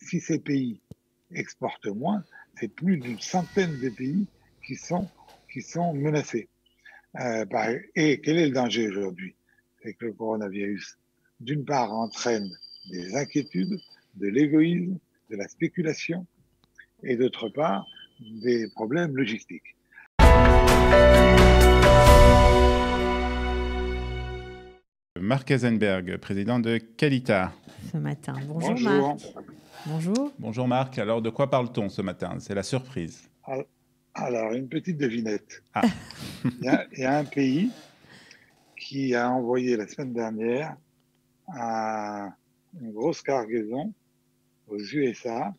si ces pays exportent moins, c'est plus d'une centaine de pays qui sont menacés. Et quel est le danger aujourd'hui? C'est que le coronavirus, d'une part, entraîne des inquiétudes, de l'égoïsme, de la spéculation, et d'autre part, des problèmes logistiques. Marc Heisenberg, président de Qualita. Ce matin. Bonjour Marc. Bonjour. Bonjour Marc. Alors de quoi parle-t-on ce matin? C'est la surprise. Alors, une petite devinette. Ah. Il y a un pays qui a envoyé la semaine dernière une grosse cargaison aux USA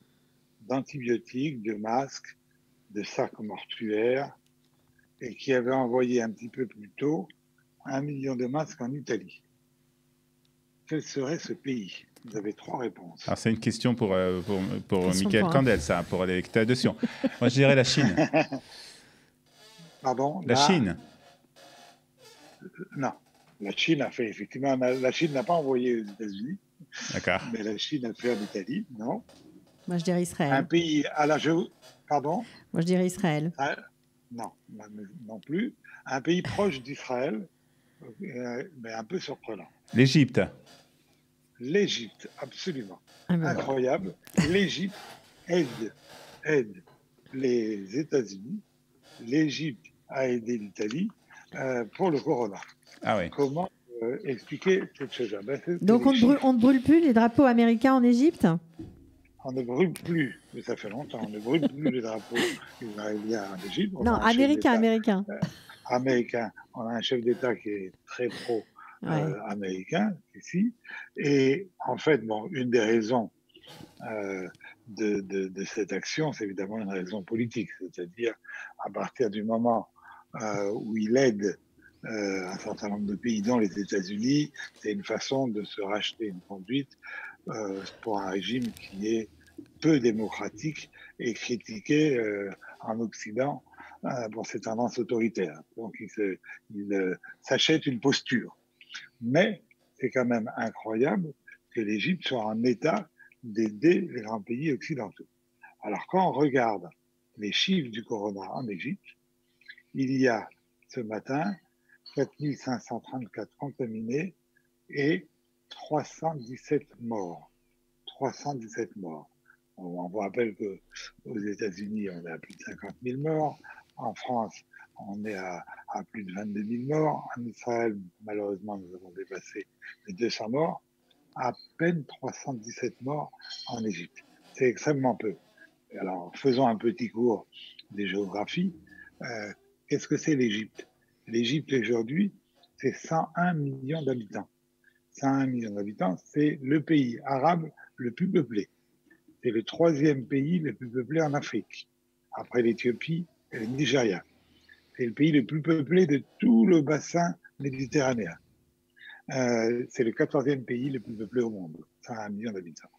d'antibiotiques, de masques, de sacs mortuaires, et qui avait envoyé un petit peu plus tôt 1 million de masques en Italie. Quel serait ce pays? Vous avez 3 réponses. Alors c'est une question pour Michael Candel, ça, pour l'électation. Moi, je dirais la Chine. Pardon? La Chine. Non. La Chine a fait, effectivement, la Chine n'a pas envoyé aux États-Unis. D'accord. Mais la Chine a fait en Italie, non? Moi, je dirais Israël. Un pays à la Pardon? Moi, je dirais Israël. Non, non plus. Un pays proche d'Israël, mais un peu surprenant. L'Égypte. L'Égypte, absolument. Ah, incroyable. L'Égypte aide les États-Unis. L'Égypte a aidé l'Italie pour le corona. Ah oui. Comment expliquer cette chose-là? Donc on ne brûle plus les drapeaux américains en Égypte? On ne brûle plus, mais ça fait longtemps, on ne brûle plus les drapeaux israéliens en Égypte. Non, américain. Américain. On a un chef d'État qui est très pro-américain ici. Et en fait, une des raisons de cette action, c'est évidemment une raison politique. C'est-à-dire, à partir du moment où il aide un certain nombre de pays, dont les États-Unis, c'est une façon de se racheter une conduite pour un régime qui est peu démocratique et critiqué en Occident pour ses tendances autoritaires. Donc il s'achète une posture. Mais c'est quand même incroyable que l'Égypte soit en état d'aider les grands pays occidentaux. Alors quand on regarde les chiffres du corona en Égypte, il y a ce matin 4534 contaminés et 317 morts. 317 morts. On vous rappelle qu'aux États-Unis, on est à plus de 50 000 morts. En France, on est à plus de 22 000 morts. En Israël, malheureusement, nous avons dépassé les 200 morts. À peine 317 morts en Égypte. C'est extrêmement peu. Alors, faisons un petit cours de géographie. Qu'est-ce que c'est l'Égypte? L'Égypte, aujourd'hui, c'est 101 millions d'habitants. 101 millions d'habitants, c'est le pays arabe le plus peuplé. C'est le 3e pays le plus peuplé en Afrique, après l'Éthiopie et le Nigeria. C'est le pays le plus peuplé de tout le bassin méditerranéen. C'est le 14e pays le plus peuplé au monde, 101 millions d'habitants.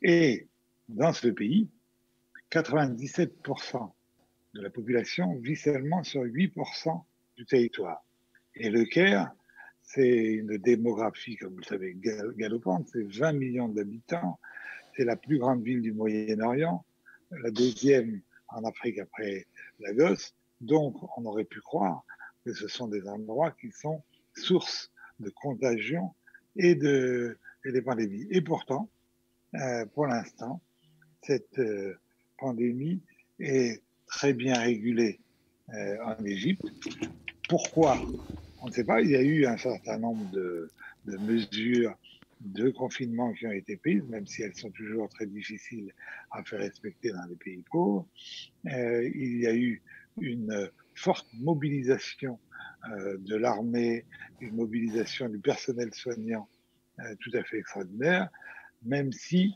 Et dans ce pays, 97% de la population vit seulement sur 8% du territoire. Et le Caire, c'est une démographie, comme vous le savez, galopante, c'est 20 millions d'habitants, c'est la plus grande ville du Moyen-Orient, la 2e en Afrique après Lagos, donc on aurait pu croire que ce sont des endroits qui sont source de contagion et des pandémies. Et pourtant, pour l'instant, cette pandémie est très bien régulée en Égypte. Pourquoi? On ne sait pas. Il y a eu un certain nombre de mesures de confinement qui ont été prises, même si elles sont toujours très difficiles à faire respecter dans les pays pauvres. Il y a eu une forte mobilisation de l'armée, une mobilisation du personnel soignant tout à fait extraordinaire, même si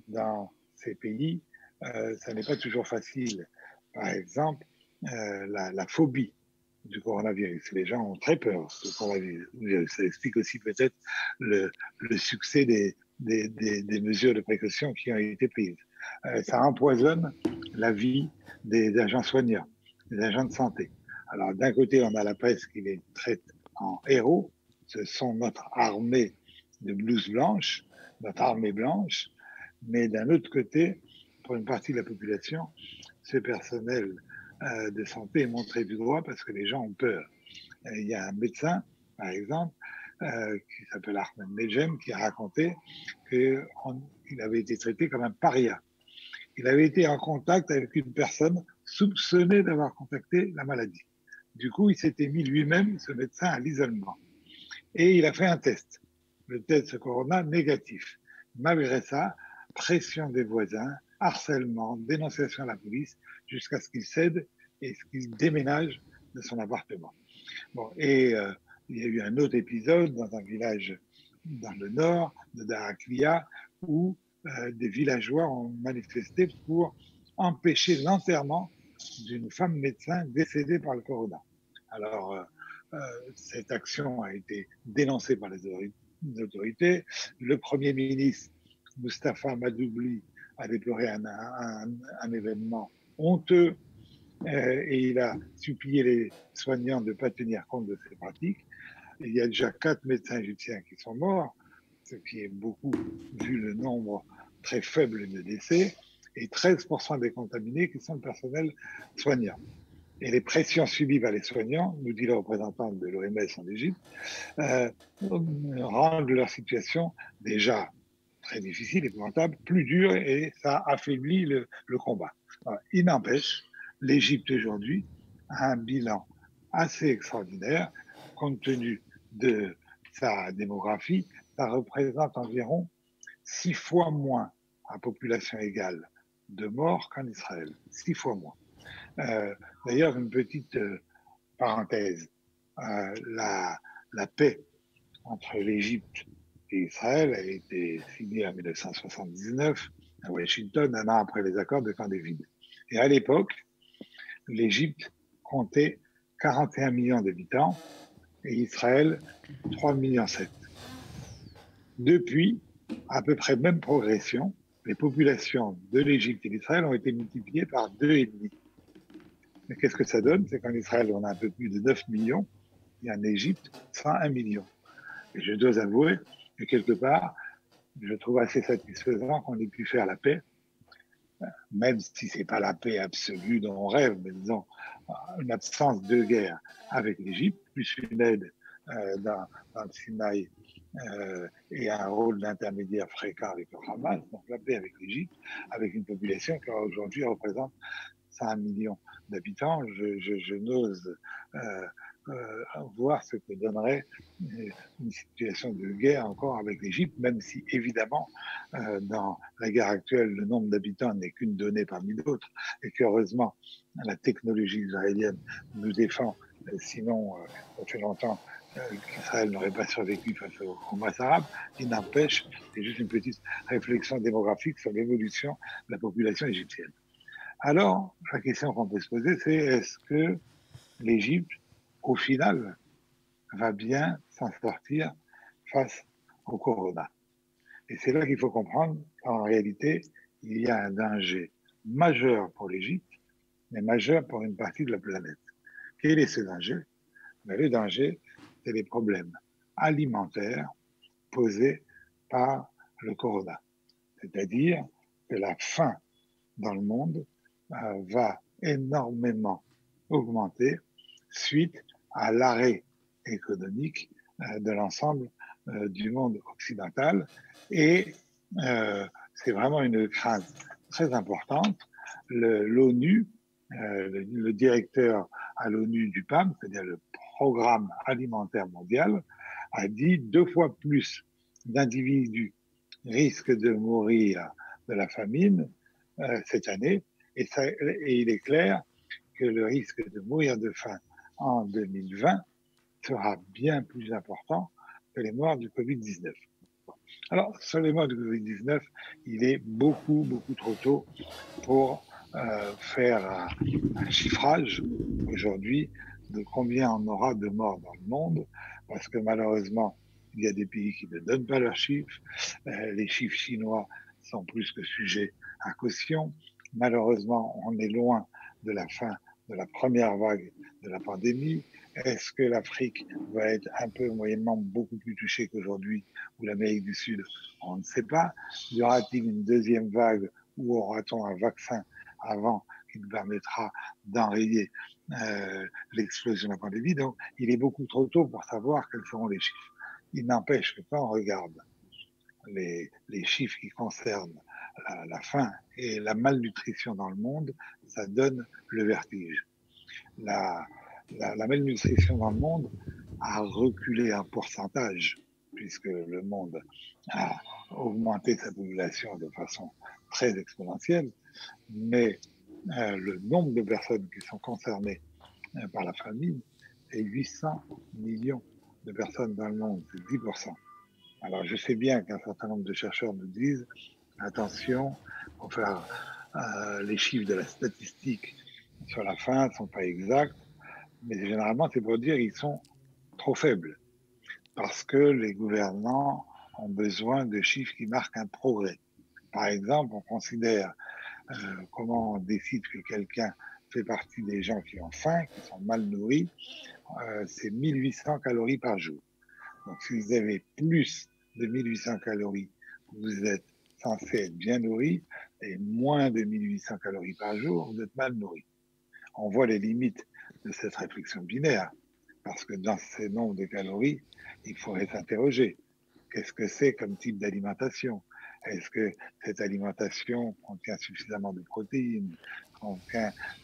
dans ces pays, ça n'est pas toujours facile. Par exemple, la phobie du coronavirus. Les gens ont très peur du coronavirus. Ça explique aussi peut-être le succès des mesures de précaution qui ont été prises. Ça empoisonne la vie des agents soignants, des agents de santé. Alors d'un côté, on a la presse qui les traite en héros. Ce sont notre armée de blouses blanches, notre armée blanche. Mais d'un autre côté, pour une partie de la population, ce personnel de santé est montré du doigt parce que les gens ont peur. Il y a un médecin, par exemple, qui s'appelle Ahmed Nejem, qui a raconté qu'il avait été traité comme un paria. Il avait été en contact avec une personne soupçonnée d'avoir contacté la maladie. Du coup, il s'était mis lui-même, ce médecin, à l'isolement. Et il a fait un test. Le test Corona négatif. Malgré ça, pression des voisins, harcèlement, dénonciation à la police, jusqu'à ce qu'il cède et qu'il déménage de son appartement. Bon, et il y a eu un autre épisode dans un village dans le nord de Daraklia où des villageois ont manifesté pour empêcher l'enterrement d'une femme médecin décédée par le corona. Alors, cette action a été dénoncée par les autorités. Le Premier ministre, Moustapha Madoubli, a déploré un événement honteux et il a supplié les soignants de ne pas tenir compte de ces pratiques. Il y a déjà 4 médecins égyptiens qui sont morts, ce qui est beaucoup vu le nombre très faible de décès, et 13% des contaminés qui sont le personnel soignant. Et les pressions subies par les soignants, nous dit le représentant de l'OMS en Égypte, rendent leur situation déjà très difficile, épouvantable, plus dure, et ça affaiblit le combat. Alors, il n'empêche, l'Égypte aujourd'hui a un bilan assez extraordinaire, compte tenu de sa démographie. Ça représente environ 6 fois moins à population égale de morts qu'en Israël. 6 fois moins. D'ailleurs, une petite parenthèse, la paix entre l'Égypte et Israël a été signée en 1979 à Washington, un an après les accords de Camp David. Et à l'époque, l'Égypte comptait 41 millions d'habitants et Israël 3,7 millions. Depuis, à peu près même progression, les populations de l'Égypte et d'Israël ont été multipliées par 2,5. Mais qu'est-ce que ça donne? C'est qu'en Israël, on a un peu plus de 9 millions et en Égypte, 101 millions. Et je dois avouer que quelque part, je trouve assez satisfaisant qu'on ait pu faire la paix, même si ce n'est pas la paix absolue dont on rêve, mais disons une absence de guerre avec l'Égypte, plus une aide dans le Sinaï et un rôle d'intermédiaire fréquent avec le Hamas, donc la paix avec l'Égypte, avec une population qui aujourd'hui représente 100 millions d'habitants. Je n'ose voir ce que donnerait une situation de guerre encore avec l'Égypte, même si évidemment dans la guerre actuelle le nombre d'habitants n'est qu'une donnée parmi d'autres et qu'heureusement la technologie israélienne nous défend, sinon ça fait longtemps qu'Israël n'aurait pas survécu face au Hamas arabe. Il n'empêche, c'est juste une petite réflexion démographique sur l'évolution de la population égyptienne. Alors, la question qu'on peut se poser, c'est est-ce que l'Égypte, au final, va bien s'en sortir face au corona? Et c'est là qu'il faut comprendre qu'en réalité, il y a un danger majeur pour l'Égypte, mais majeur pour une partie de la planète. Quel est ce danger? Le danger, c'est les problèmes alimentaires posés par le corona. C'est-à-dire que la faim dans le monde va énormément augmenter suite à l'arrêt économique de l'ensemble du monde occidental. Et c'est vraiment une crainte très importante. L'ONU, le directeur à l'ONU du PAM, c'est-à-dire le Programme alimentaire mondial, a dit 2 fois plus d'individus risquent de mourir de la famine cette année, et il est clair que le risque de mourir de faim en 2020 sera bien plus important que les morts du Covid-19. Alors, sur les morts du Covid-19, il est beaucoup trop tôt pour faire un chiffrage aujourd'hui de combien on aura de morts dans le monde, parce que malheureusement, il y a des pays qui ne donnent pas leurs chiffres. Les chiffres chinois sont plus que sujets à caution. Malheureusement, on est loin de la fin de la première vague de la pandémie. Est-ce que l'Afrique va être un peu moyennement beaucoup plus touchée qu'aujourd'hui, ou l'Amérique du Sud? On ne sait pas. Y aura-t-il une deuxième vague, ou aura-t-on un vaccin avant qui nous permettra d'enrayer l'explosion de la pandémie? Donc, il est beaucoup trop tôt pour savoir quels seront les chiffres. Il n'empêche que quand on regarde les chiffres qui concernent la faim et la malnutrition dans le monde, ça donne le vertige. La malnutrition dans le monde a reculé en pourcentage, puisque le monde a augmenté sa population de façon très exponentielle, mais le nombre de personnes qui sont concernées par la famine, c'est 800 millions de personnes dans le monde, c'est 10%. Alors je sais bien qu'un certain nombre de chercheurs nous disent, attention, il faut faire les chiffres de la statistique sur la faim ne sont pas exacts, mais généralement c'est pour dire qu'ils sont trop faibles, parce que les gouvernants ont besoin de chiffres qui marquent un progrès. Par exemple, on considère comment on décide que quelqu'un fait partie des gens qui ont faim, qui sont mal nourris, c'est 1800 calories par jour. Donc si vous avez plus de 1800 calories, vous êtes censé être bien nourri, et moins de 1800 calories par jour, vous êtes mal nourri. On voit les limites de cette réflexion binaire, parce que dans ces nombres de calories, il faudrait s'interroger. Qu'est-ce que c'est comme type d'alimentation? Est-ce que cette alimentation contient suffisamment de protéines?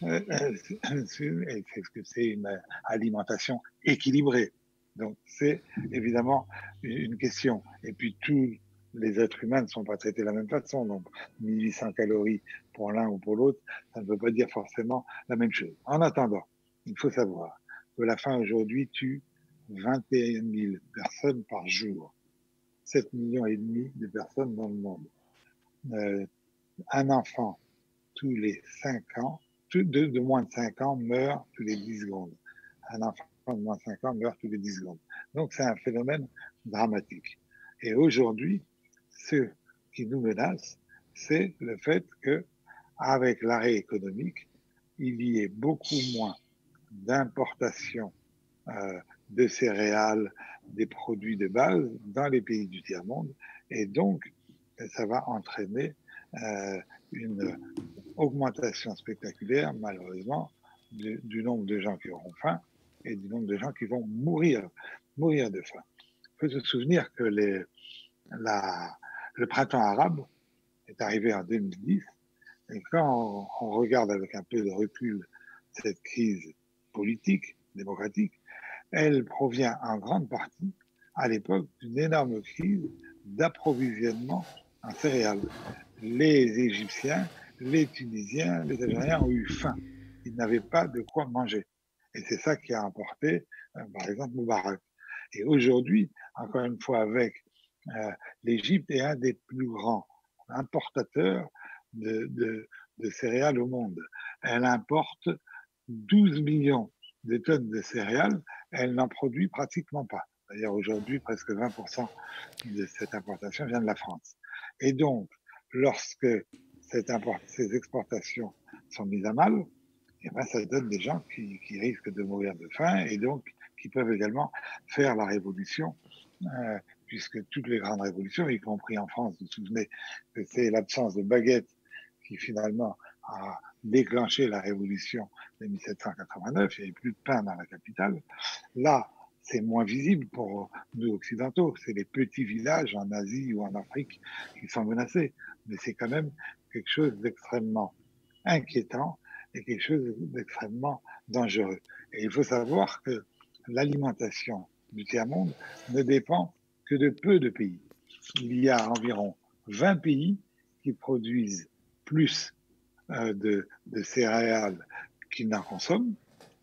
Est-ce que c'est une alimentation équilibrée? Donc c'est évidemment une question. Et puis tous les êtres humains ne sont pas traités de la même façon. Donc 1800 calories pour l'un ou pour l'autre, ça ne veut pas dire forcément la même chose. En attendant, il faut savoir que la faim aujourd'hui tue 21 000 personnes par jour. 7,5 millions de personnes dans le monde. Un enfant tous les 5 ans, de moins de 5 ans meurt tous les 10 secondes. Un enfant de moins de 5 ans meurt tous les 10 secondes. Donc c'est un phénomène dramatique. Et aujourd'hui, ce qui nous menace, c'est le fait qu'avec l'arrêt économique, il y ait beaucoup moins d'importation de céréales, des produits de base dans les pays du tiers-monde. Et donc, ça va entraîner une augmentation spectaculaire, malheureusement, du nombre de gens qui auront faim et du nombre de gens qui vont mourir de faim. Il faut se souvenir que le printemps arabe est arrivé en 2010, et quand on regarde avec un peu de recul cette crise politique, démocratique, elle provient en grande partie, à l'époque, d'une énorme crise d'approvisionnement en céréales. Les Égyptiens, les Tunisiens, les Algériens ont eu faim. Ils n'avaient pas de quoi manger. Et c'est ça qui a emporté, par exemple, Moubarak. Et aujourd'hui, encore une fois, avec l'Égypte est un des plus grands importateurs de céréales au monde. Elle importe 12 millions de tonnes de céréales, elle n'en produit pratiquement pas. D'ailleurs, aujourd'hui, presque 20% de cette importation vient de la France. Et donc, lorsque ces exportations sont mises à mal, eh ben, ça donne des gens qui risquent de mourir de faim et donc qui peuvent également faire la révolution, puisque toutes les grandes révolutions, y compris en France, vous vous souvenez que c'est l'absence de baguette qui finalement a déclenché la révolution de 1789, il n'y avait plus de pain dans la capitale. Là, c'est moins visible pour nous occidentaux, c'est les petits villages en Asie ou en Afrique qui sont menacés, mais c'est quand même quelque chose d'extrêmement inquiétant et quelque chose d'extrêmement dangereux. Et il faut savoir que l'alimentation du tiers-monde ne dépend que de peu de pays. Il y a environ 20 pays qui produisent plus de céréales qu'ils n'en consomment,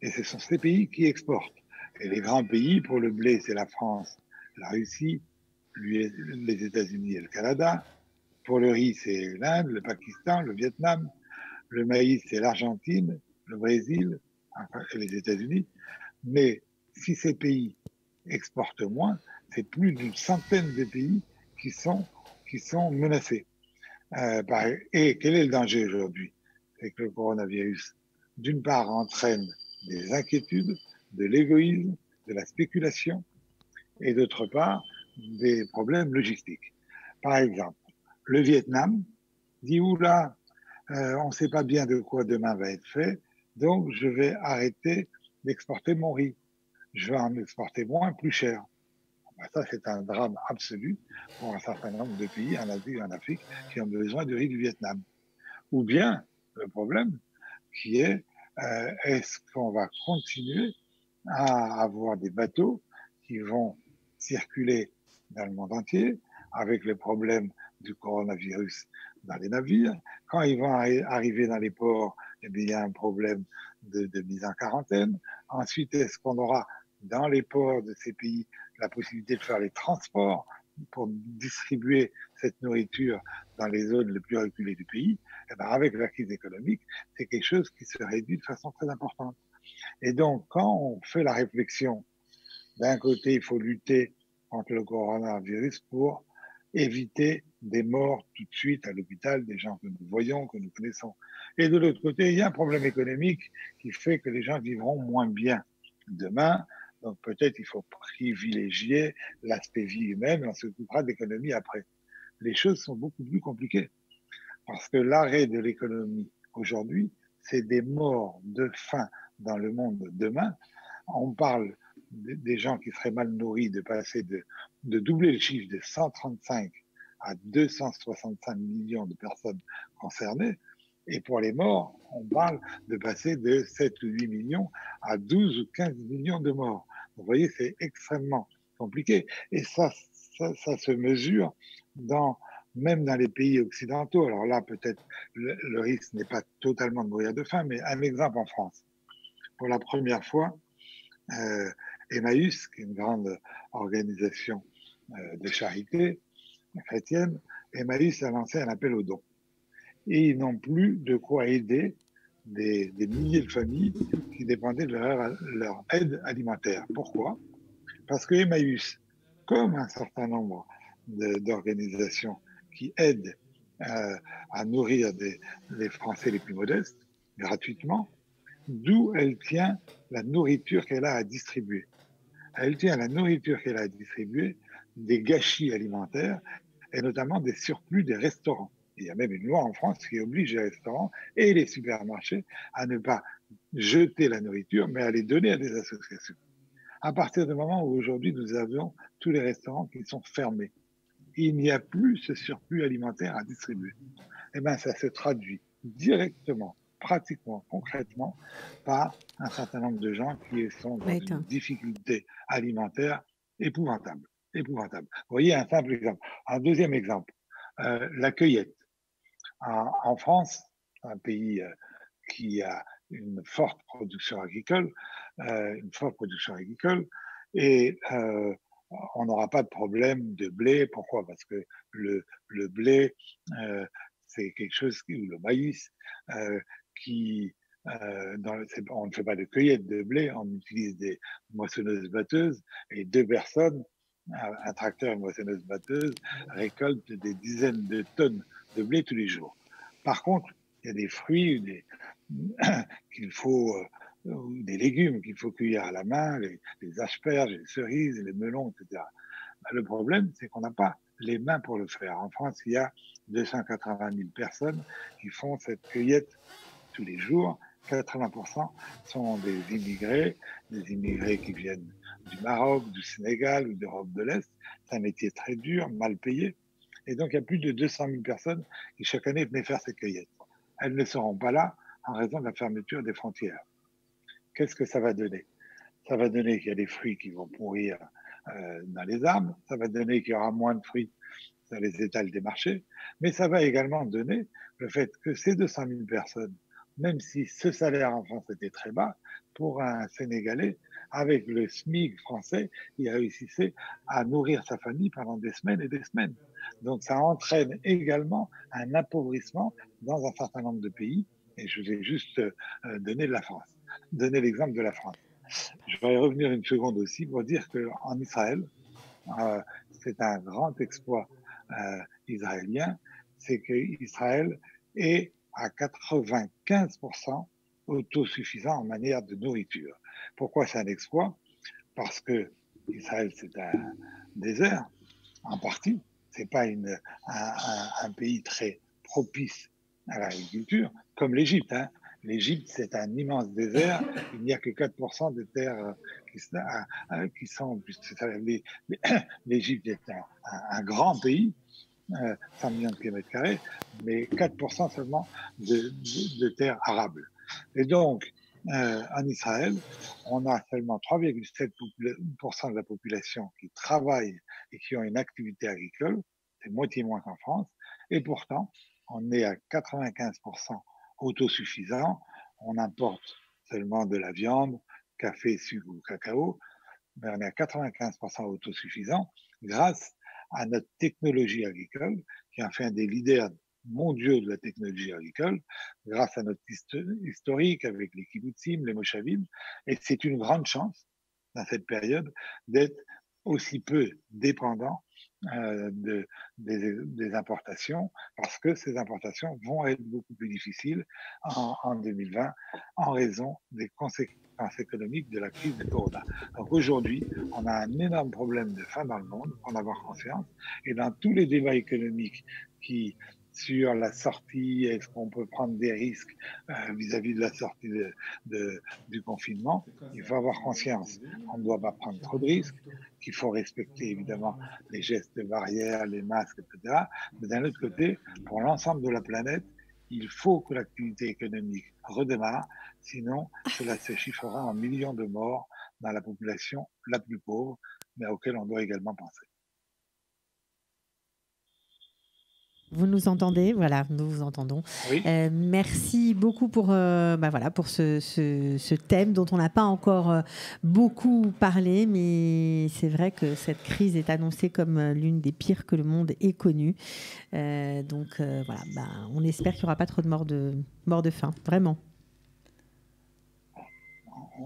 et ce sont ces pays qui exportent. Et les grands pays, pour le blé, c'est la France, la Russie, les États-Unis et le Canada. Pour le riz, c'est l'Inde, le Pakistan, le Vietnam. Le maïs, c'est l'Argentine, le Brésil et les États-Unis. Mais si ces pays exportent moins, c'est plus d'une centaine de pays qui sont menacés. Et quel est le danger aujourd'hui? C'est que le coronavirus, d'une part, entraîne des inquiétudes, de l'égoïsme, de la spéculation, et d'autre part, des problèmes logistiques. Par exemple, le Vietnam dit, oula, on ne sait pas bien de quoi demain va être fait, donc je vais arrêter d'exporter mon riz. Je vais en exporter moins, plus cher. Ça, c'est un drame absolu pour un certain nombre de pays en Asie et en Afrique qui ont besoin du riz du Vietnam. Ou bien, le problème qui est, est-ce qu'on va continuer à avoir des bateaux qui vont circuler dans le monde entier avec les problèmes du coronavirus dans les navires. Quand ils vont arriver dans les ports, eh bien, il y a un problème de mise en quarantaine. Ensuite, est-ce qu'on aura dans les ports de ces pays la possibilité de faire les transports pour distribuer cette nourriture dans les zones les plus reculées du pays? Eh bien, avec la crise économique, c'est quelque chose qui se réduit de façon très importante. Et donc, quand on fait la réflexion, d'un côté, il faut lutter contre le coronavirus pour éviter des morts tout de suite à l'hôpital, des gens que nous voyons, que nous connaissons. Et de l'autre côté, il y a un problème économique qui fait que les gens vivront moins bien demain. Donc peut-être il faut privilégier l'aspect vie humaine, on s'occupera de l'économie après. Les choses sont beaucoup plus compliquées parce que l'arrêt de l'économie aujourd'hui, c'est des morts de faim dans le monde demain. On parle des gens qui seraient mal nourris de passer de doubler le chiffre de 135 à 265 millions de personnes concernées. Et pour les morts, on parle de passer de 7 ou 8 millions à 12 ou 15 millions de morts. Vous voyez, c'est extrêmement compliqué. Et ça se mesure même dans les pays occidentaux. Alors là, peut-être le risque n'est pas totalement de mourir de faim, mais un exemple en France. Pour la première fois, Emmaüs, qui est une grande organisation de charité chrétienne, Emmaüs a lancé un appel aux dons. Et ils n'ont plus de quoi aider des milliers de familles qui dépendaient de leur aide alimentaire. Pourquoi? Parce que Emmaüs, comme un certain nombre d'organisations qui aident à nourrir les Français les plus modestes gratuitement, d'où elle tient la nourriture qu'elle a à distribuer. Elle tient la nourriture qu'elle a à distribuer des gâchis alimentaires et notamment des surplus des restaurants. Il y a même une loi en France qui oblige les restaurants et les supermarchés à ne pas jeter la nourriture, mais à les donner à des associations. À partir du moment où aujourd'hui nous avons tous les restaurants qui sont fermés, il n'y a plus ce surplus alimentaire à distribuer. Eh bien, ça se traduit directement, pratiquement, concrètement, par un certain nombre de gens qui sont dans une difficulté alimentaire épouvantable. Épouvantable. Vous voyez un simple exemple. Un deuxième exemple, la cueillette. En France, un pays qui a une forte production agricole, et on n'aura pas de problème de blé. Pourquoi? Parce que le blé, c'est quelque chose, ou le maïs, on ne fait pas de cueillette de blé, on utilise des moissonneuses-batteuses, et deux personnes, un tracteur et une moissonneuse-batteuse, récoltent des dizaines de tonnes de blé tous les jours. Par contre, il y a des fruits qu'il faut, des légumes qu'il faut cueillir à la main, les asperges, les cerises, les melons, etc. Le problème, c'est qu'on n'a pas les mains pour le faire. En France, il y a 280 000 personnes qui font cette cueillette tous les jours. 80% sont des immigrés qui viennent du Maroc, du Sénégal ou d'Europe de l'Est. C'est un métier très dur, mal payé. Et donc, il y a plus de 200 000 personnes qui, chaque année, venaient faire ces cueillettes. Elles ne seront pas là en raison de la fermeture des frontières. Qu'est-ce que ça va donner? Ça va donner qu'il y a des fruits qui vont pourrir dans les arbres, ça va donner qu'il y aura moins de fruits dans les étals des marchés, mais ça va également donner le fait que ces 200 000 personnes, même si ce salaire en France était très bas, pour un Sénégalais, avec le SMIC français, il réussissait à nourrir sa famille pendant des semaines et des semaines. Donc ça entraîne également un appauvrissement dans un certain nombre de pays, et je vais juste donner l'exemple de la France. Je vais y revenir une seconde aussi pour dire qu'en Israël, c'est un grand exploit israélien, c'est qu'Israël est à 95% autosuffisant en matière de nourriture. Pourquoi c'est un exploit? Parce que Israël, c'est un désert, en partie. C'est pas un pays très propice à l'agriculture, comme l'Égypte. Hein. L'Égypte, c'est un immense désert. Il n'y a que 4% de terres qui sont... L'Égypte est un grand pays, 100 millions de kilomètres carrés, mais 4% seulement de terres arables. Et donc, en Israël, on a seulement 3,7% de la population qui travaille et qui ont une activité agricole, c'est moitié moins qu'en France, et pourtant, on est à 95% autosuffisant, on importe seulement de la viande, café, sucre ou cacao, mais on est à 95% autosuffisant grâce à notre technologie agricole, qui en fait un des leaders mondiaux de la technologie agricole, grâce à notre historique avec les kibbutzim, les moshavim, et c'est une grande chance dans cette période d'être aussi peu dépendant des importations, parce que ces importations vont être beaucoup plus difficiles en 2020 en raison des conséquences économiques de la crise de Corona. Donc aujourd'hui, on a un énorme problème de faim dans le monde, pour en avoir conscience, et dans tous les débats économiques sur la sortie, est-ce qu'on peut prendre des risques vis-à-vis de la sortie du confinement, il faut avoir conscience qu'on ne doit pas prendre trop de risques, qu'il faut respecter évidemment les gestes barrières, les masques, etc. Mais d'un autre côté, pour l'ensemble de la planète, il faut que l'activité économique redémarre, sinon cela se chiffrera en millions de morts dans la population la plus pauvre, mais auquel on doit également penser. Vous nous entendez? Voilà, nous vous entendons. Oui. Merci beaucoup pour ce thème dont on n'a pas encore beaucoup parlé, mais c'est vrai que cette crise est annoncée comme l'une des pires que le monde ait connues. On espère qu'il n'y aura pas trop de morts de faim, vraiment.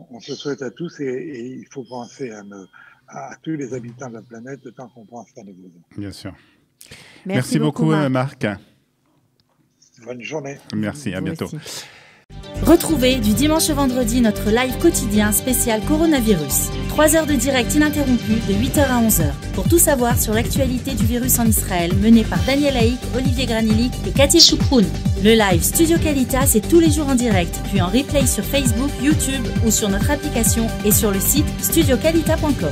On se souhaite à tous et il faut penser à tous les habitants de la planète tant qu'on pense à nos voisins. Bien sûr. Merci beaucoup, Marc. Bonne journée. Merci, à bientôt. Aussi. Retrouvez du dimanche au vendredi notre live quotidien spécial coronavirus. 3 heures de direct ininterrompu de 8h à 11h. Pour tout savoir sur l'actualité du virus en Israël, mené par Daniel Haïk, Olivier Granilic et Cathy Choucroun. Le live Studio Qualitas, c'est tous les jours en direct, puis en replay sur Facebook, YouTube ou sur notre application et sur le site studioqualita.com.